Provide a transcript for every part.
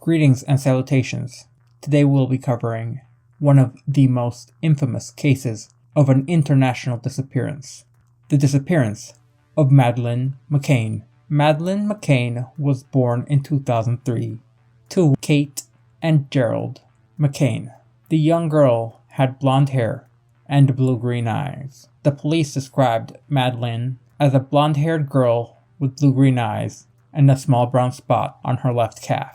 Greetings and salutations. Today we'll be covering one of the most infamous cases of an international disappearance. The disappearance of Madeleine McCann. Madeleine McCann was born in 2003 to Kate and Gerald McCann. The young girl had blonde hair and blue-green eyes. The police described Madeleine as a blonde-haired girl with blue-green eyes and a small brown spot on her left calf,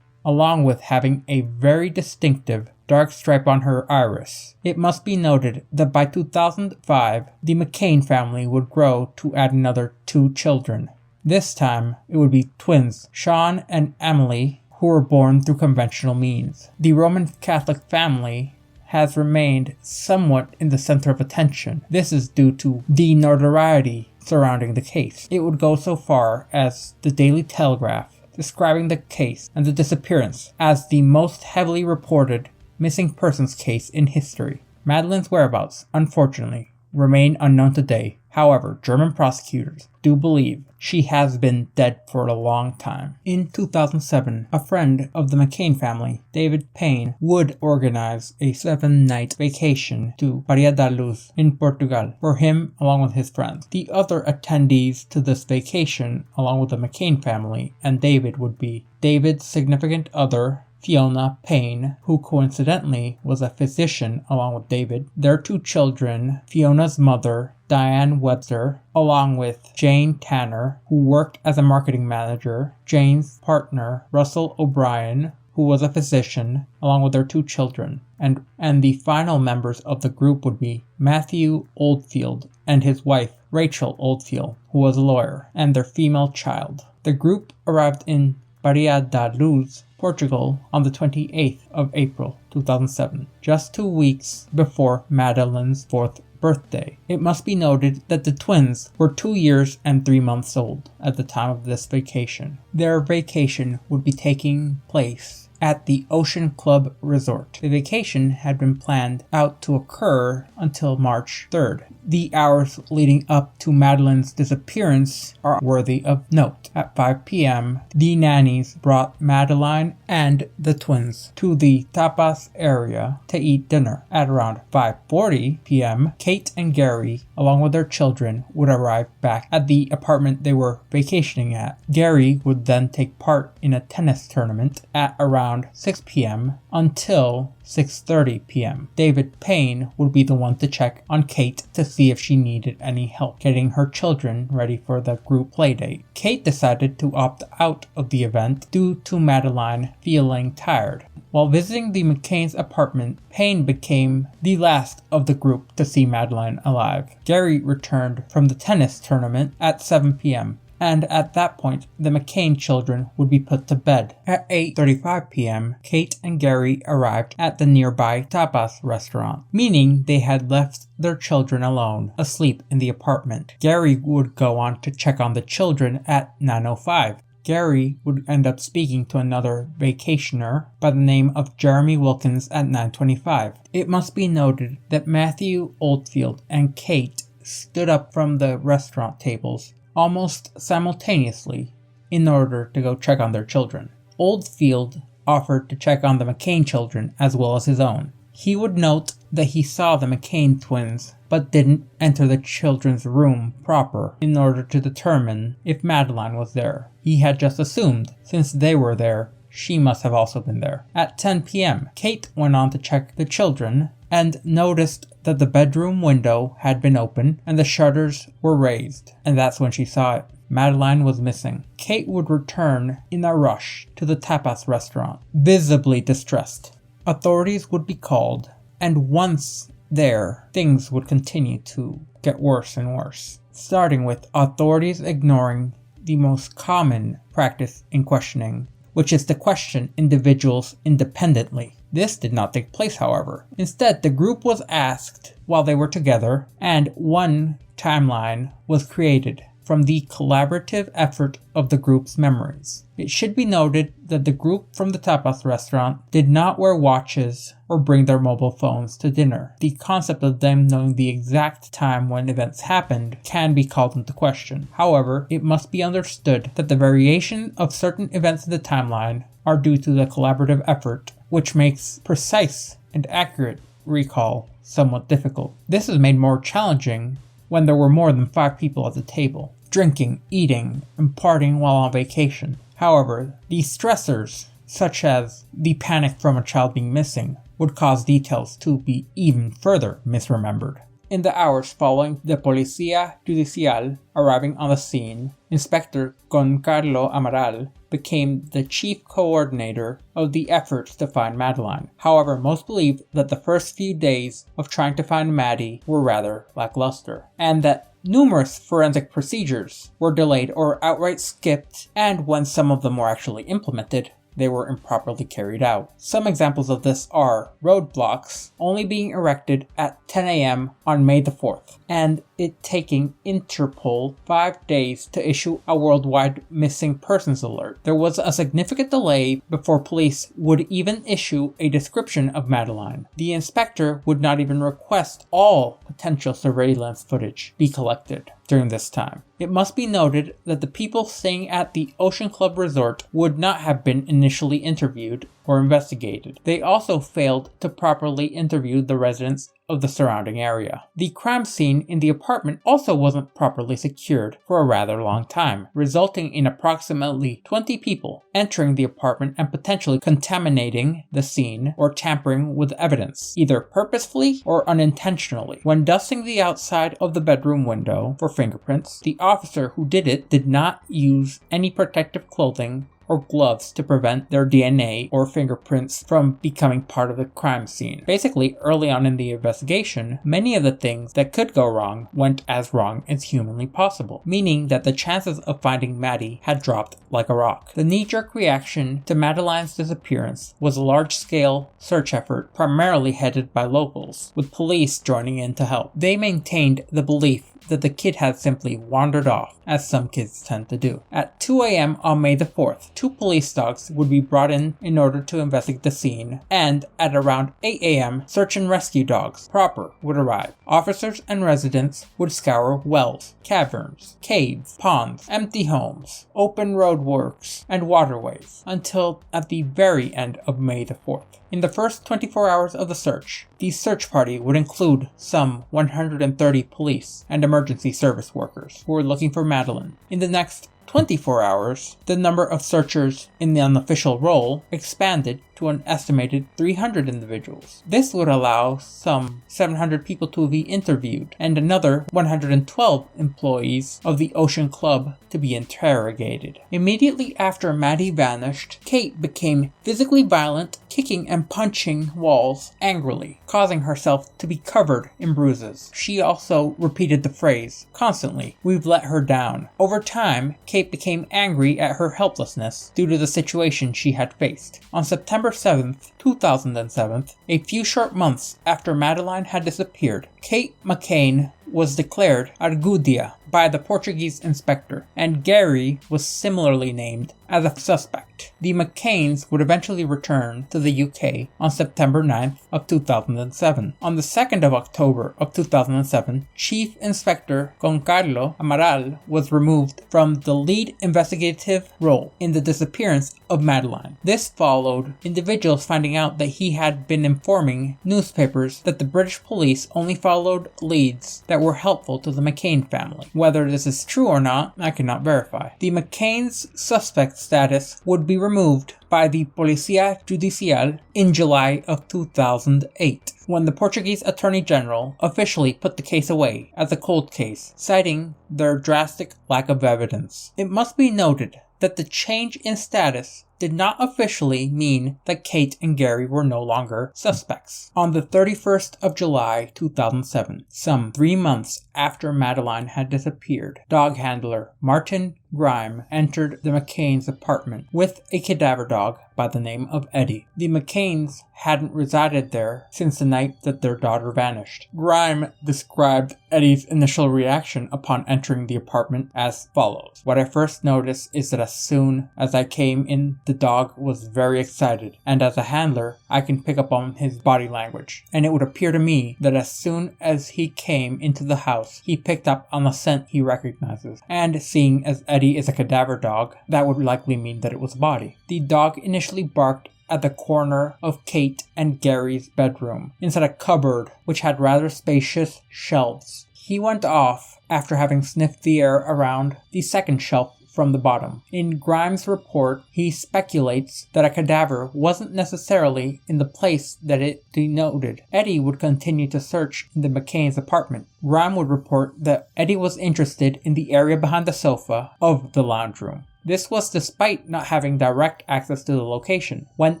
along with having a very distinctive dark stripe on her iris. It must be noted that by 2005, the McCann family would grow to add another 2 children. This time, it would be twins, Sean and Emily, who were born through conventional means. The Roman Catholic family has remained somewhat in the center of attention. This is due to the notoriety surrounding the case. It would go so far as the Daily Telegraph describing the case and the disappearance as the most heavily reported missing persons case in history. Madeleine's whereabouts, unfortunately, remain unknown today. However, German prosecutors do believe she has been dead for a long time. In 2007, a friend of the McCann family, David Payne, would organize a 7-night vacation to Praia da Luz in Portugal for him along with his friends. The other attendees to this vacation, along with the McCann family and David, would be David's significant other, Fiona Payne, who coincidentally was a physician along with David, their 2 children, Fiona's mother, Diane Webster, along with Jane Tanner, who worked as a marketing manager, Jane's partner, Russell O'Brien, who was a physician, along with their 2 children. And the final members of the group would be Matthew Oldfield and his wife, Rachel Oldfield, who was a lawyer, and their female child. The group arrived in Praia da Luz, Portugal, on the 28th of April 2007, just 2 weeks before Madeleine's 4th birthday. It must be noted that the twins were 2 years and 3 months old at the time of this vacation. Their vacation would be taking place at the Ocean Club Resort. The vacation had been planned out to occur until March 3rd. The hours leading up to Madeleine's disappearance are worthy of note. At 5 p.m., the nannies brought Madeleine and the twins to the tapas area to eat dinner. At around 5:40 p.m., Kate and Gary, along with their children, would arrive back at the apartment they were vacationing at. Gary would then take part in a tennis tournament at around 6 p.m. until 6:30 p.m. David Payne would be the one to check on Kate to see if she needed any help getting her children ready for the group playdate. Kate decided to opt out of the event due to Madeleine feeling tired. While visiting the McCann's apartment, Payne became the last of the group to see Madeleine alive. Gary returned from the tennis tournament at 7 p.m. and at that point, the McCann children would be put to bed. At 8:35 p.m., Kate and Gary arrived at the nearby tapas restaurant, meaning they had left their children alone, asleep in the apartment. Gary would go on to check on the children at 9:05. Gary would end up speaking to another vacationer by the name of Jeremy Wilkins at 9:25. It must be noted that Matthew Oldfield and Kate stood up from the restaurant tables almost simultaneously in order to go check on their children. Oldfield offered to check on the McCann children as well as his own. He would note that he saw the McCann twins but didn't enter the children's room proper in order to determine if Madeleine was there. He had just assumed, since they were there, she must have also been there. At 10 p.m., Kate went on to check the children and noticed that the bedroom window had been open and the shutters were raised, and that's when she saw it. Madeleine was missing. Kate would return in a rush to the tapas restaurant, visibly distressed. Authorities would be called, and once there, things would continue to get worse and worse, starting with authorities ignoring the most common practice in questioning, which is to question individuals independently. This did not take place, however. Instead, the group was asked while they were together, and one timeline was created from the collaborative effort of the group's memories. It should be noted that the group from the tapas restaurant did not wear watches or bring their mobile phones to dinner. The concept of them knowing the exact time when events happened can be called into question. However, it must be understood that the variation of certain events in the timeline are due to the collaborative effort, which makes precise and accurate recall somewhat difficult. This is made more challenging when there were more than 5 people at the table, drinking, eating, and partying while on vacation. However, these stressors, such as the panic from a child being missing, would cause details to be even further misremembered. In the hours following the Policía Judicial arriving on the scene, Inspector Goncarlo Amaral became the chief coordinator of the efforts to find Madeleine. However, most believe that the first few days of trying to find Maddie were rather lackluster, and that numerous forensic procedures were delayed or outright skipped, and when some of them were actually implemented, they were improperly carried out. Some examples of this are roadblocks only being erected at 10 a.m. on May the 4th, and it taking Interpol 5 days to issue a worldwide missing persons alert. There was a significant delay before police would even issue a description of Madeleine. The inspector would not even request all potential surveillance footage be collected during this time. It must be noted that the people staying at the Ocean Club Resort would not have been initially interviewed or investigated. They also failed to properly interview the residents of the surrounding area. The crime scene in the apartment also wasn't properly secured for a rather long time, resulting in approximately 20 people entering the apartment and potentially contaminating the scene or tampering with evidence, either purposefully or unintentionally. When dusting the outside of the bedroom window for fingerprints, the officer who did it did not use any protective clothing or gloves to prevent their DNA or fingerprints from becoming part of the crime scene. Basically, early on in the investigation, many of the things that could go wrong went as wrong as humanly possible, meaning that the chances of finding Maddie had dropped like a rock. The knee-jerk reaction to Madeleine's disappearance was a large-scale search effort primarily headed by locals, with police joining in to help. They maintained the belief that the kid had simply wandered off, as some kids tend to do. At 2 a.m. on May the 4th, 2 police dogs would be brought in order to investigate the scene, and at around 8 a.m., search and rescue dogs proper would arrive. Officers and residents would scour wells, caverns, caves, ponds, empty homes, open roadworks, and waterways, until at the very end of May the 4th. In the first 24 hours of the search, the search party would include some 130 police and emergency service workers who were looking for Madeleine. In the next 24 hours, the number of searchers in the unofficial role expanded to an estimated 300 individuals. This would allow some 700 people to be interviewed and another 112 employees of the Ocean Club to be interrogated. Immediately after Maddie vanished, Kate became physically violent, kicking and punching walls angrily, causing herself to be covered in bruises. She also repeated the phrase constantly, "We've let her down." Over time, Kate became angry at her helplessness due to the situation she had faced. On September 7th, 2007, a few short months after Madeleine had disappeared, Kate McCann was declared argudia by the Portuguese inspector, and Gary was similarly named as a suspect. The McCanns would eventually return to the UK on September 9th of 2007. On the 2nd of October of 2007, Chief Inspector Goncarlo Amaral was removed from the lead investigative role in the disappearance of Madeleine. This followed individuals finding out that he had been informing newspapers that the British police only followed leads that were helpful to the McCann family. Whether this is true or not, I cannot verify. The McCann's suspect status would be removed by the Policía Judicial in July of 2008, when the Portuguese Attorney General officially put the case away as a cold case, citing their drastic lack of evidence. It must be noted that the change in status did not officially mean that Kate and Gary were no longer suspects. On the 31st of July 2007, some 3 months after Madeleine had disappeared, dog handler Martin Grime entered the McCann's apartment with a cadaver dog by the name of Eddie. The McCanns hadn't resided there since the night that their daughter vanished. Grime described Eddie's initial reaction upon entering the apartment as follows. "What I first noticed is that as soon as I came in, the dog was very excited, and as a handler, I can pick up on his body language, and it would appear to me that as soon as he came into the house, he picked up on the scent he recognizes, and seeing as Eddie Eddie is a cadaver dog, that would likely mean that it was a body. The dog initially barked at the corner of Kate and Gary's bedroom, inside a cupboard which had rather spacious shelves. He went off after having sniffed the air around the second shelf from the bottom. In Grimes' report, he speculates that a cadaver wasn't necessarily in the place that it denoted. Eddie would continue to search in the McCann's apartment. Grimes would report that Eddie was interested in the area behind the sofa of the lounge room. This was despite not having direct access to the location. When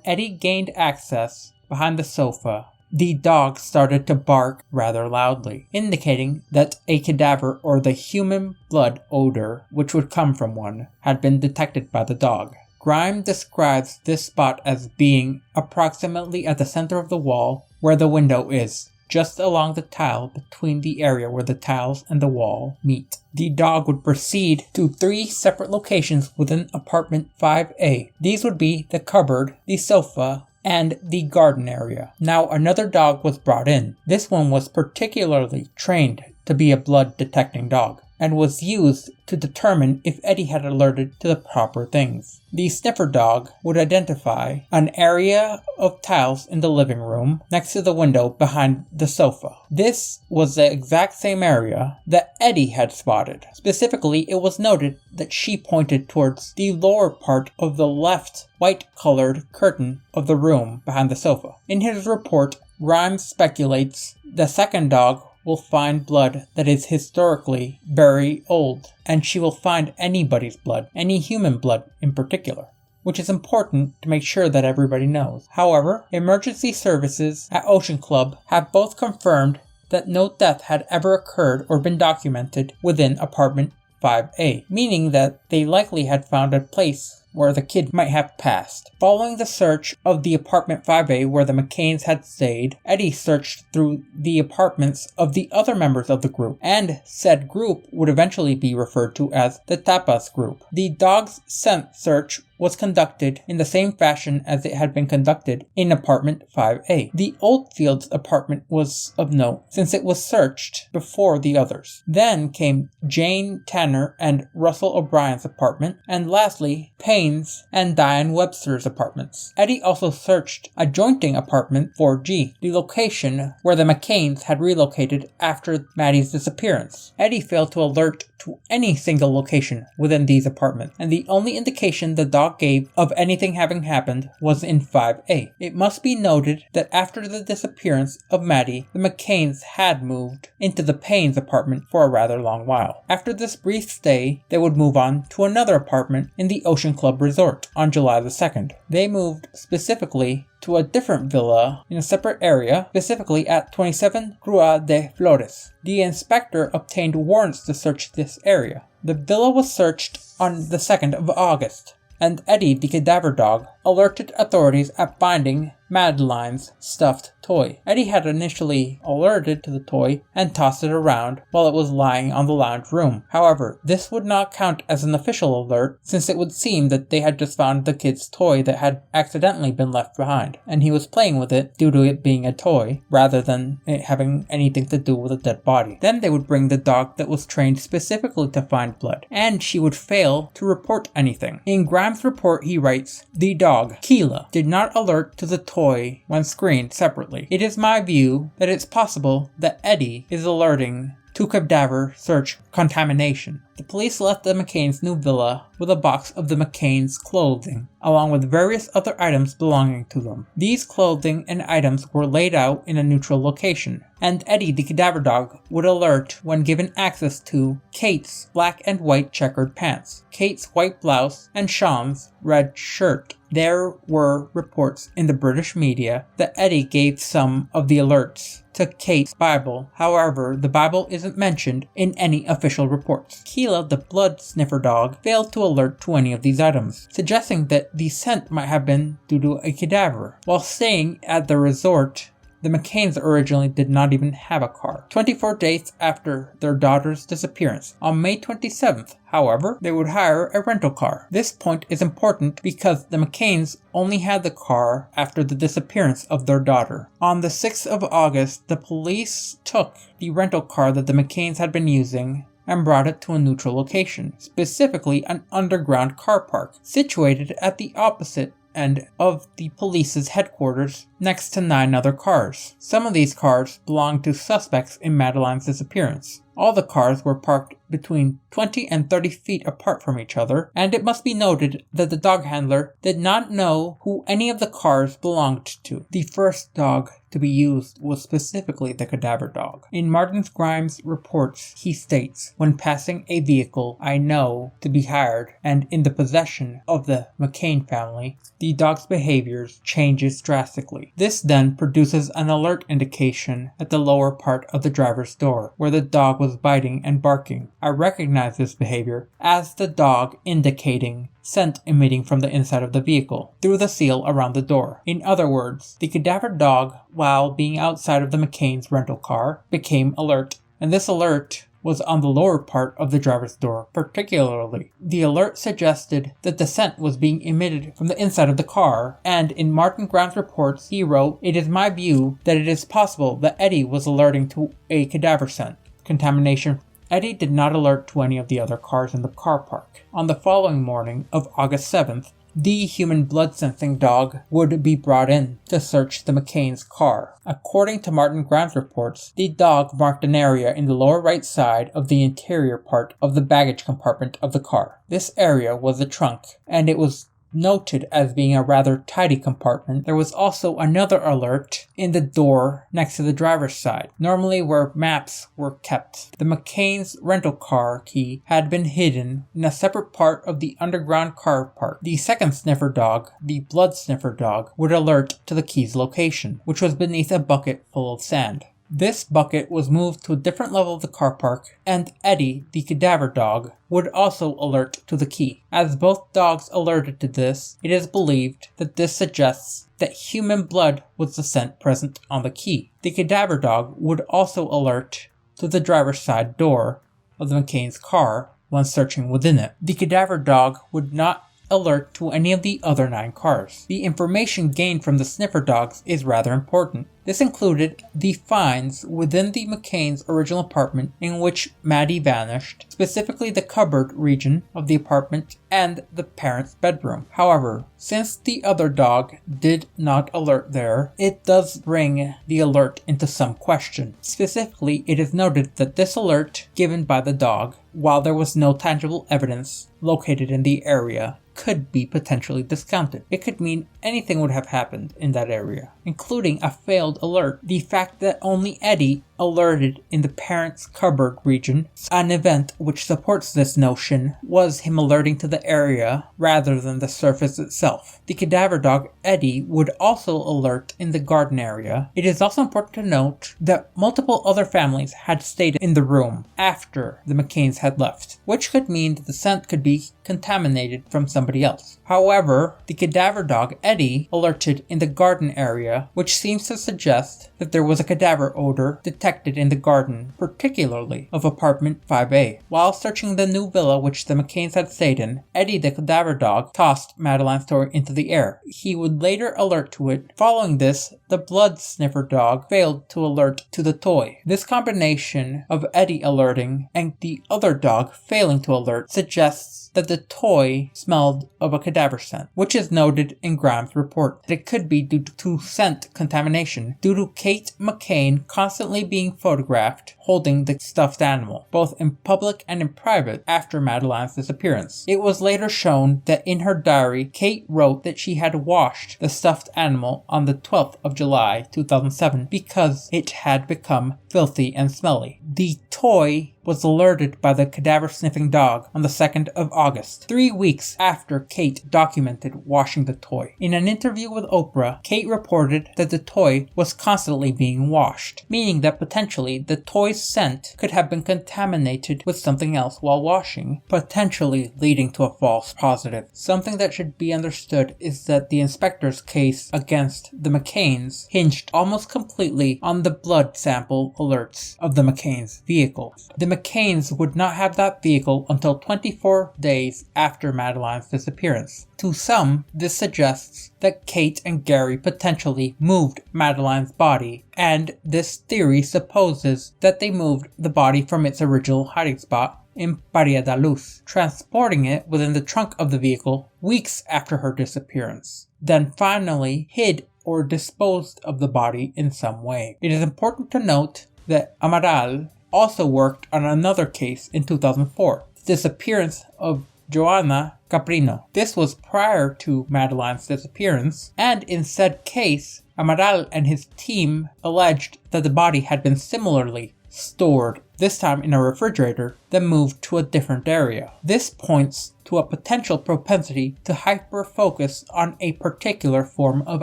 Eddie gained access behind the sofa, the dog started to bark rather loudly, indicating that a cadaver or the human blood odor, which would come from one, had been detected by the dog. Grimes describes this spot as being approximately at the center of the wall where the window is, just along the tile between the area where the tiles and the wall meet. The dog would proceed to 3 separate locations within apartment 5A. These would be the cupboard, the sofa, and the garden area. Now another dog was brought in. This one was particularly trained to be a blood detecting dog, and was used to determine if Eddie had alerted to the proper things. The sniffer dog would identify an area of tiles in the living room next to the window behind the sofa. This was the exact same area that Eddie had spotted. Specifically, it was noted that she pointed towards the lower part of the left white-colored curtain of the room behind the sofa. In his report, Grimes speculates the second dog will find blood that is historically very old, and she will find anybody's blood, any human blood in particular, which is important to make sure that everybody knows. However, emergency services at Ocean Club have both confirmed that no death had ever occurred or been documented within apartment 5A, meaning that they likely had found a place where the kid might have passed. Following the search of the apartment 5A where the McCanns had stayed, Eddie searched through the apartments of the other members of the group, and said group would eventually be referred to as the Tapas group. The dog's scent search was conducted in the same fashion as it had been conducted in apartment 5A. The Oldfields apartment was of note, since it was searched before the others. Then came Jane Tanner and Russell O'Brien's apartment, and lastly, Payne's and Diane Webster's apartments. Eddie also searched adjoining apartment 4G, the location where the McCanns had relocated after Maddie's disappearance. Eddie failed to alert to any single location within these apartments, and the only indication the dog gave of anything having happened was in 5A. It must be noted that after the disappearance of Maddie, the McCanns had moved into the Payne's apartment for a rather long while. After this brief stay, they would move on to another apartment in the Ocean Club Resort on July the 2nd. They moved specifically to a different villa in a separate area, specifically at 27 Rua de Flores. The inspector obtained warrants to search this area. The villa was searched on the 2nd of August, and Eddie, the cadaver dog, alerted authorities at finding Madeleine's stuffed toy. Eddie had initially alerted to the toy and tossed it around while it was lying on the lounge room. However, this would not count as an official alert, since it would seem that they had just found the kid's toy that had accidentally been left behind, and he was playing with it due to it being a toy, rather than it having anything to do with a dead body. Then they would bring the dog that was trained specifically to find blood, and she would fail to report anything. In Grimes' report, he writes, "The dog, Keela, did not alert to the toy when screened separately. It is my view that it's possible that Eddie is alerting to cadaver search contamination." The police left the McCann's new villa with a box of the McCann's clothing, along with various other items belonging to them. These clothing and items were laid out in a neutral location, and Eddie the cadaver dog would alert when given access to Kate's black and white checkered pants, Kate's white blouse, and Sean's red shirt. There were reports in the British media that Eddie gave some of the alerts to Kate's Bible. However, the Bible isn't mentioned in any official reports. Keela, the blood sniffer dog, failed to alert to any of these items, suggesting that the scent might have been due to a cadaver. While staying at the resort, the McCanns originally did not even have a car. 24 days after their daughter's disappearance, on May 27th, however, they would hire a rental car. This point is important because the McCanns only had the car after the disappearance of their daughter. On the 6th of August, the police took the rental car that the McCanns had been using and brought it to a neutral location, specifically an underground car park situated at the opposite end of the police's headquarters next to 9 other cars. Some of these cars belonged to suspects in Madeleine's disappearance. All the cars were parked between 20 and 30 feet apart from each other, and it must be noted that the dog handler did not know who any of the cars belonged to. The first dog to be used was specifically the cadaver dog. In Martin Grimes' reports, he states, "When passing a vehicle I know to be hired and in the possession of the McCann family, the dog's behaviors changes drastically. This then produces an alert indication at the lower part of the driver's door, where the dog was biting and barking. I recognize this behavior as the dog indicating scent emitting from the inside of the vehicle through the seal around the door. In other words, the cadaver dog, while being outside of the McCann's rental car, became alert, and this alert was on the lower part of the driver's door particularly. The alert suggested that the scent was being emitted from the inside of the car, and in Martin Grimes' reports he wrote, "It is my view that it is possible that Eddie was alerting to a cadaver scent contamination." Eddie did not alert to any of the other cars in the car park. On the following morning of August 7th, the human blood-sensing dog would be brought in to search the McCann's car. According to Martin Grimes' reports, the dog marked an area in the lower right side of the interior part of the baggage compartment of the car. This area was the trunk, and it was noted as being a rather tidy compartment. There was also another alert in the door next to the driver's side, normally where maps were kept. The McCann's rental car key had been hidden in a separate part of the underground car park. The second sniffer dog, the blood sniffer dog, would alert to the key's location, which was beneath a bucket full of sand. This bucket was moved to a different level of the car park, and Eddie, the cadaver dog, would also alert to the key. As both dogs alerted to this, it is believed that this suggests that human blood was the scent present on the key. The cadaver dog would also alert to the driver's side door of the McCann's car when searching within it. The cadaver dog would not alert to any of the other 9 cars. The information gained from the sniffer dogs is rather important. This included the finds within the McCann's original apartment in which Maddie vanished, specifically the cupboard region of the apartment and the parents' bedroom. However, since the other dog did not alert there, it does bring the alert into some question. Specifically, it is noted that this alert given by the dog, while there was no tangible evidence located in the area, could be potentially discounted. It could mean anything would have happened in that area, including a failed alert. The fact that only Eddie alerted in the parents' cupboard region, an event which supports this notion, was him alerting to the area rather than the surface itself. The cadaver dog Eddie would also alert in the garden area. It is also important to note that multiple other families had stayed in the room after the McCanns had left, which could mean that the scent could be contaminated from somebody else. However, the cadaver dog Eddie alerted in the garden area, which seems to suggest that there was a cadaver odor detected in the garden, particularly of apartment 5A. While searching the new villa which the McCanns had stayed in, Eddie the cadaver dog tossed Madeleine's toy into the air. He would later alert to it. Following this, the blood sniffer dog failed to alert to the toy. This combination of Eddie alerting and the other dog failing to alert suggests that the toy smelled of a cadaver scent, which is noted in Grimes' report that it could be due to scent contamination due to Kate McCann constantly being photographed holding the stuffed animal, both in public and in private, after Madeleine's disappearance. It was later shown that in her diary, Kate wrote that she had washed the stuffed animal on the 12th of July 2007 because it had become filthy and smelly. The toy was alerted by the cadaver-sniffing dog on the 2nd of August, 3 weeks after Kate documented washing the toy. In an interview with Oprah, Kate reported that the toy was constantly being washed, meaning that potentially the toy's scent could have been contaminated with something else while washing, potentially leading to a false positive. Something that should be understood is that the inspector's case against the McCanns hinged almost completely on the blood sample alerts of the McCanns' vehicle. The McCanns would not have that vehicle until 24 days after Madeleine's disappearance. To some, this suggests that Kate and Gary potentially moved Madeleine's body, and this theory supposes that they moved the body from its original hiding spot in Praia da Luz, transporting it within the trunk of the vehicle weeks after her disappearance, then finally hid or disposed of the body in some way. It is important to note that Amaral also worked on another case in 2004, the disappearance of Joana Caprino. This was prior to Madeleine's disappearance, and in said case, Amaral and his team alleged that the body had been similarly stored, this time in a refrigerator, then moved to a different area. This points to a potential propensity to hyper-focus on a particular form of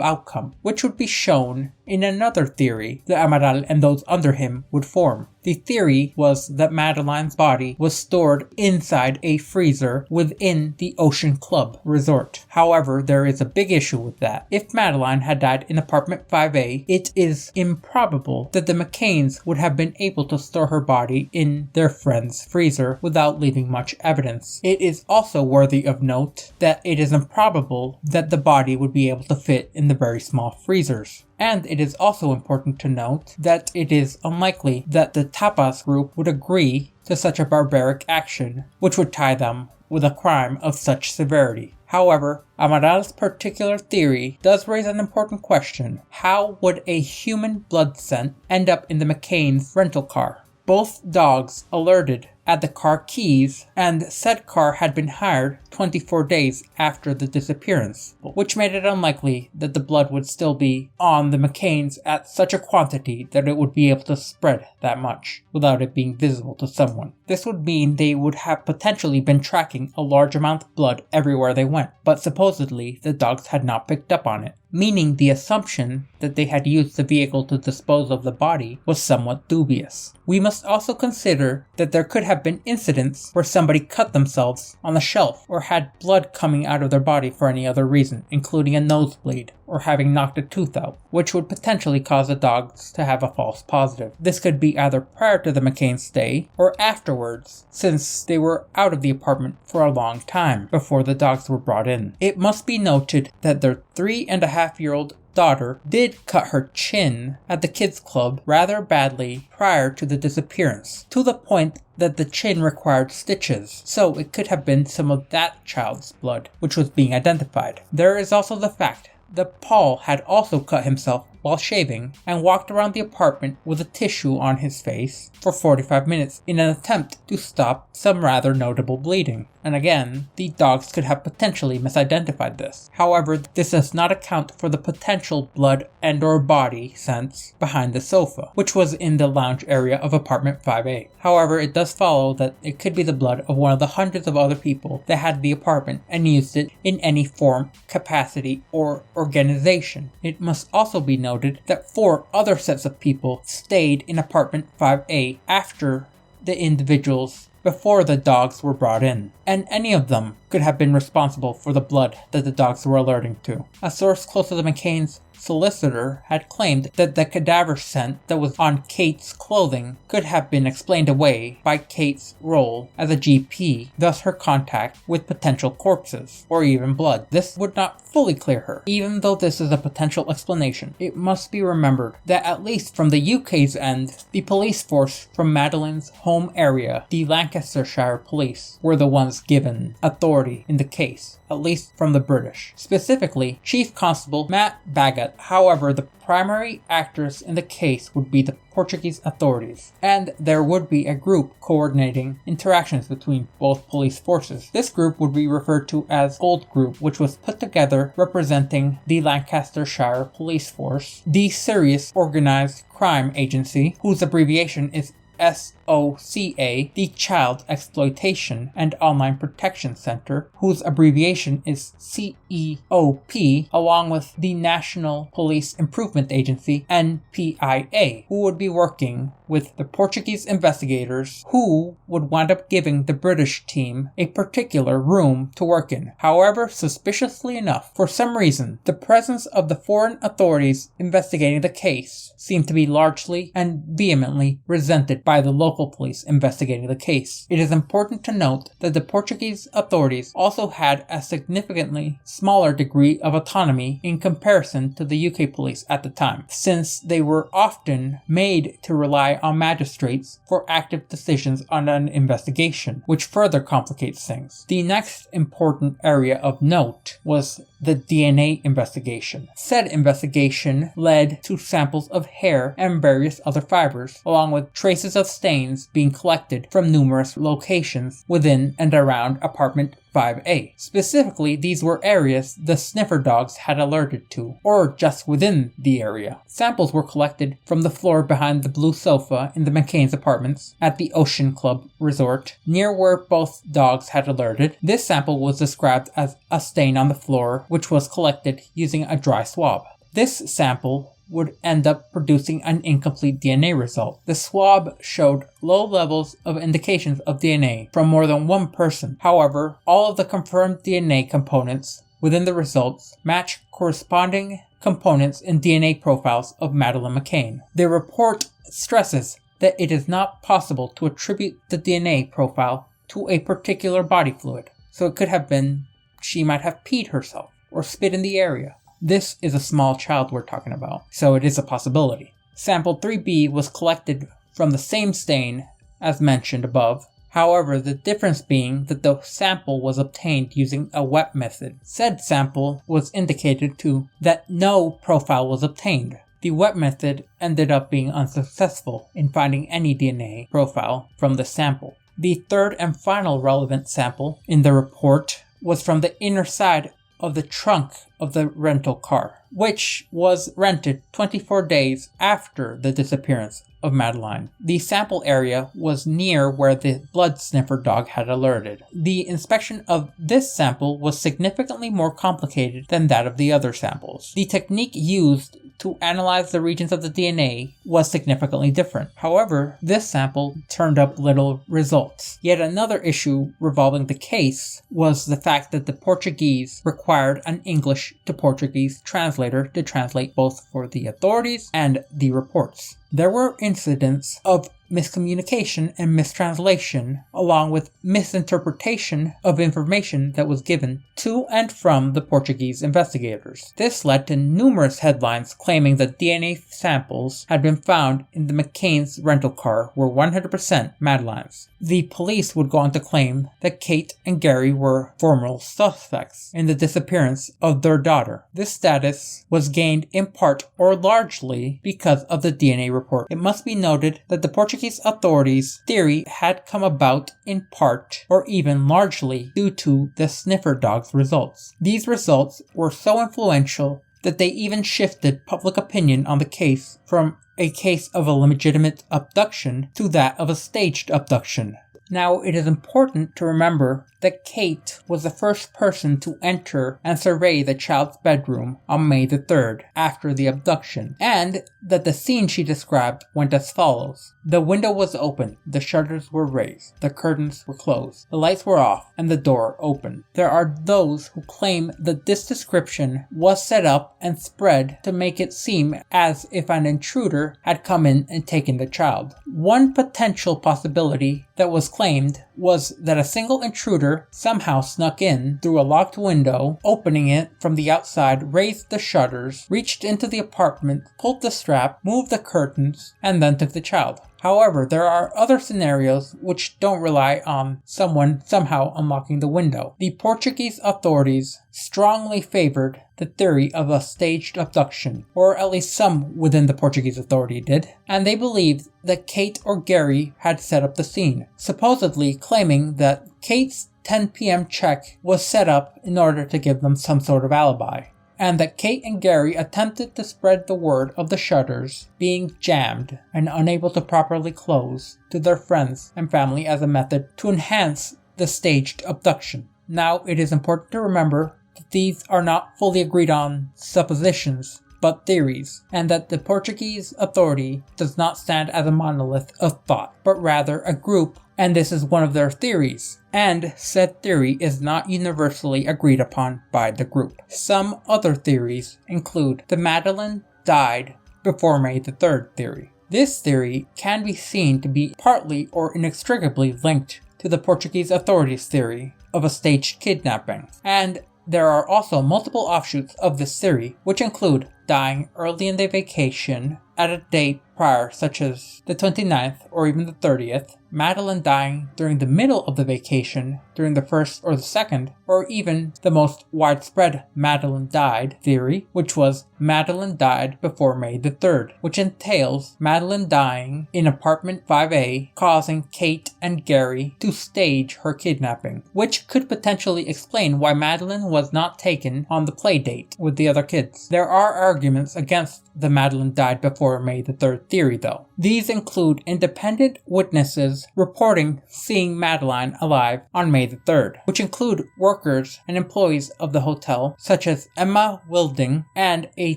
outcome, which would be shown in another theory that Amaral and those under him would form. The theory was that Madeleine's body was stored inside a freezer within the Ocean Club resort. However, there is a big issue with that. If Madeleine had died in apartment 5A, it is improbable that the McCanns would have been able to store her body in their friend's freezer without leaving much evidence. It is also worthy of note that it is improbable that the body would be able to fit in the very small freezers. And it is also important to note that it is unlikely that the Tapas group would agree to such a barbaric action, which would tie them with a crime of such severity. However, Amaral's particular theory does raise an important question. How would a human blood scent end up in the McCann's rental car? Both dogs alerted at the car keys, and said car had been hired 24 days after the disappearance, which made it unlikely that the blood would still be on the McCanns at such a quantity that it would be able to spread that much without it being visible to someone. This would mean they would have potentially been tracking a large amount of blood everywhere they went, but supposedly the dogs had not picked up on it, meaning the assumption that they had used the vehicle to dispose of the body was somewhat dubious. We must also consider that there could have been incidents where somebody cut themselves on the shelf or had blood coming out of their body for any other reason, including a nosebleed or having knocked a tooth out, which would potentially cause the dogs to have a false positive. This could be either prior to the McCann's stay or afterwards, since they were out of the apartment for a long time before the dogs were brought in. It must be noted that their 3.5-year-old daughter did cut her chin at the kids club rather badly prior to the disappearance, to the point that the chin required stitches, so it could have been some of that child's blood which was being identified. There is also the fact that Paul had also cut himself while shaving and walked around the apartment with a tissue on his face for 45 minutes in an attempt to stop some rather notable bleeding. And again, the dogs could have potentially misidentified this. However, this does not account for the potential blood and or body scents behind the sofa, which was in the lounge area of apartment 5A. However, it does follow that it could be the blood of one of the hundreds of other people that had the apartment and used it in any form, capacity, or organization. It must also be noted that 4 other sets of people stayed in apartment 5A after the individuals before the dogs were brought in, and any of them could have been responsible for the blood that the dogs were alerting to. A source close to the McCann's solicitor had claimed that the cadaver scent that was on Kate's clothing could have been explained away by Kate's role as a GP, thus her contact with potential corpses, or even blood. This would not fully clear her. Even though this is a potential explanation, it must be remembered that at least from the UK's end, the police force from Madeleine's home area, the Lancashire police, were the ones given authority in the case, at least from the British. Specifically, Chief Constable Matt Baggett. However, the primary actors in the case would be the Portuguese authorities, and there would be a group coordinating interactions between both police forces. This group would be referred to as Gold Group, which was put together representing the Lancashire Police Force, the Serious Organized Crime Agency, whose abbreviation is SOCA, the Child Exploitation and Online Protection Center, whose abbreviation is CEOP, along with the National Police Improvement Agency, NPIA, who would be working with the Portuguese investigators who would wind up giving the British team a particular room to work in. However, suspiciously enough, for some reason, the presence of the foreign authorities investigating the case seemed to be largely and vehemently resented by the local police investigating the case. It is important to note that the Portuguese authorities also had a significantly smaller degree of autonomy in comparison to the UK police at the time, since they were often made to rely rely on magistrates for active decisions on an investigation, which further complicates things. The next important area of note was the DNA investigation. Said investigation led to samples of hair and various other fibers, along with traces of stains being collected from numerous locations within and around apartment 5A. Specifically, these were areas the sniffer dogs had alerted to, or just within the area. Samples were collected from the floor behind the blue sofa in the McCann's apartments at the Ocean Club Resort, near where both dogs had alerted. This sample was described as a stain on the floor, which was collected using a dry swab. This sample would end up producing an incomplete DNA result. The swab showed low levels of indications of DNA from more than one person. However, all of the confirmed DNA components within the results match corresponding components in DNA profiles of Madeleine McCann. The report stresses that it is not possible to attribute the DNA profile to a particular body fluid, so it could have been she might have peed herself or spit in the area. This is a small child we're talking about, so it is a possibility. Sample 3B was collected from the same stain as mentioned above, however the difference being that the sample was obtained using a wet method. Said sample was indicated to that no profile was obtained. The wet method ended up being unsuccessful in finding any DNA profile from the sample. The third and final relevant sample in the report was from the inner side of the trunk of the rental car, which was rented 24 days after the disappearance of Madeleine. The sample area was near where the blood sniffer dog had alerted. The inspection of this sample was significantly more complicated than that of the other samples. The technique used to analyze the regions of the DNA was significantly different. However, this sample turned up little results. Yet another issue revolving the case was the fact that the Portuguese required an English to Portuguese translator to translate both for the authorities and the reports. There were incidents of miscommunication and mistranslation, along with misinterpretation of information that was given to and from the Portuguese investigators. This led to numerous headlines claiming that DNA samples had been found in the McCann's rental car were 100% Madeleine's. The police would go on to claim that Kate and Gary were formal suspects in the disappearance of their daughter. This status was gained in part or largely because of the DNA report. It must be noted that the Portuguese authorities' theory had come about in part or even largely due to the sniffer dog's results. These results were so influential that they even shifted public opinion on the case from a case of a legitimate abduction to that of a staged abduction. Now, it is important to remember that Kate was the first person to enter and survey the child's bedroom on May the 3rd after the abduction, and that the scene she described went as follows. The window was open, the shutters were raised, the curtains were closed, the lights were off, and the door open. There are those who claim that this description was set up and spread to make it seem as if an intruder had come in and taken the child. One potential possibility that was claimed was that a single intruder somehow snuck in through a locked window, opening it from the outside, raised the shutters, reached into the apartment, pulled the strap, moved the curtains, and then took the child. However, there are other scenarios which don't rely on someone somehow unlocking the window. The Portuguese authorities strongly favored the theory of a staged abduction, or at least some within the Portuguese authority did, and they believed that Kate or Gary had set up the scene, supposedly claiming that Kate's 10 p.m. check was set up in order to give them some sort of alibi, and that Kate and Gary attempted to spread the word of the shutters being jammed and unable to properly close to their friends and family as a method to enhance the staged abduction. Now, it is important to remember that these are not fully agreed on suppositions, but theories, and that the Portuguese authority does not stand as a monolith of thought, but rather a group, and this is one of their theories, and said theory is not universally agreed upon by the group. Some other theories include the Madeleine died before May the 3rd theory. This theory can be seen to be partly or inextricably linked to the Portuguese authorities' theory of a staged kidnapping, and there are also multiple offshoots of this theory, which include dying early in the vacation at a date prior, such as the 29th or even the 30th, Madeleine dying during the middle of the vacation, during the 1st or the 2nd, or even the most widespread Madeleine died theory, which was Madeleine died before May the 3rd, which entails Madeleine dying in apartment 5A, causing Kate and Gary to stage her kidnapping, which could potentially explain why Madeleine was not taken on the play date with the other kids. There are arguments against the Madeleine died before May the 3rd theory though. These include independent witnesses reporting seeing Madeleine alive on May the 3rd, which include workers and employees of the hotel such as Emma Wilding and a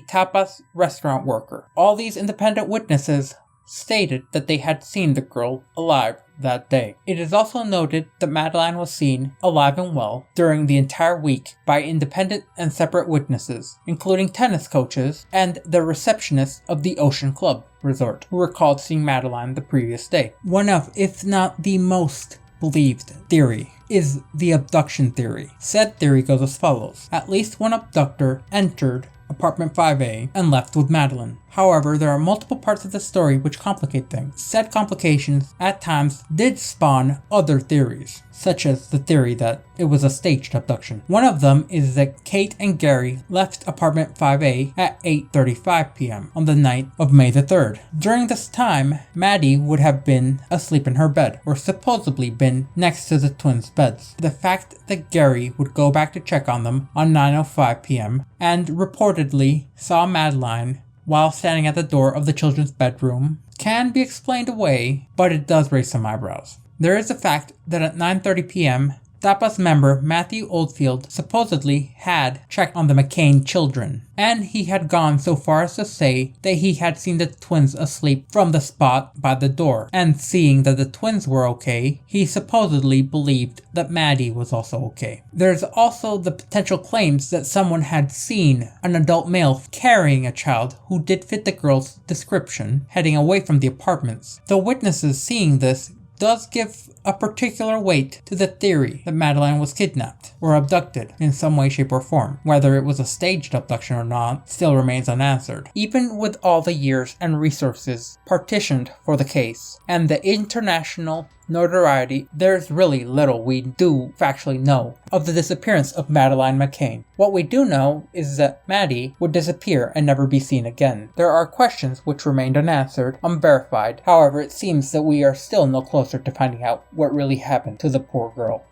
tapas restaurant worker. All these independent witnesses stated that they had seen the girl alive that day. It is also noted that Madeleine was seen alive and well during the entire week by independent and separate witnesses, including tennis coaches and the receptionist of the Ocean Club resort, who recalled seeing Madeleine the previous day. One of, if not the most believed theory is the abduction theory. Said theory goes as follows. At least one abductor entered apartment 5A and left with Madeleine. However, there are multiple parts of the story which complicate things. Said complications at times did spawn other theories, such as the theory that it was a staged abduction. One of them is that Kate and Gary left apartment 5A at 8:35 p.m. on the night of May the 3rd. During this time, Maddie would have been asleep in her bed, or supposedly been next to the twins' beds. The fact that Gary would go back to check on them on 9:05 p.m. and reportedly saw Madeleine while standing at the door of the children's bedroom can be explained away, but it does raise some eyebrows. There is the fact that at 9:30 p.m., Tapas member Matthew Oldfield supposedly had checked on the McCann children, and he had gone so far as to say that he had seen the twins asleep from the spot by the door, and seeing that the twins were okay, he supposedly believed that Maddie was also okay. There's also the potential claims that someone had seen an adult male carrying a child who did fit the girl's description, heading away from the apartments. The witnesses seeing this does give a particular weight to the theory that Madeleine was kidnapped or abducted in some way, shape, or form. Whether it was a staged abduction or not still remains unanswered. Even with all the years and resources partitioned for the case and the international notoriety, there's really little we do factually know of the disappearance of Madeleine McCann. What we do know is that Maddie would disappear and never be seen again. There are questions which remained unanswered, unverified. However, it seems that we are still no closer to finding out what really happened to the poor girl.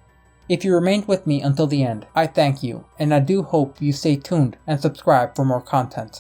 If you remained with me until the end, I thank you, and I do hope you stay tuned and subscribe for more content.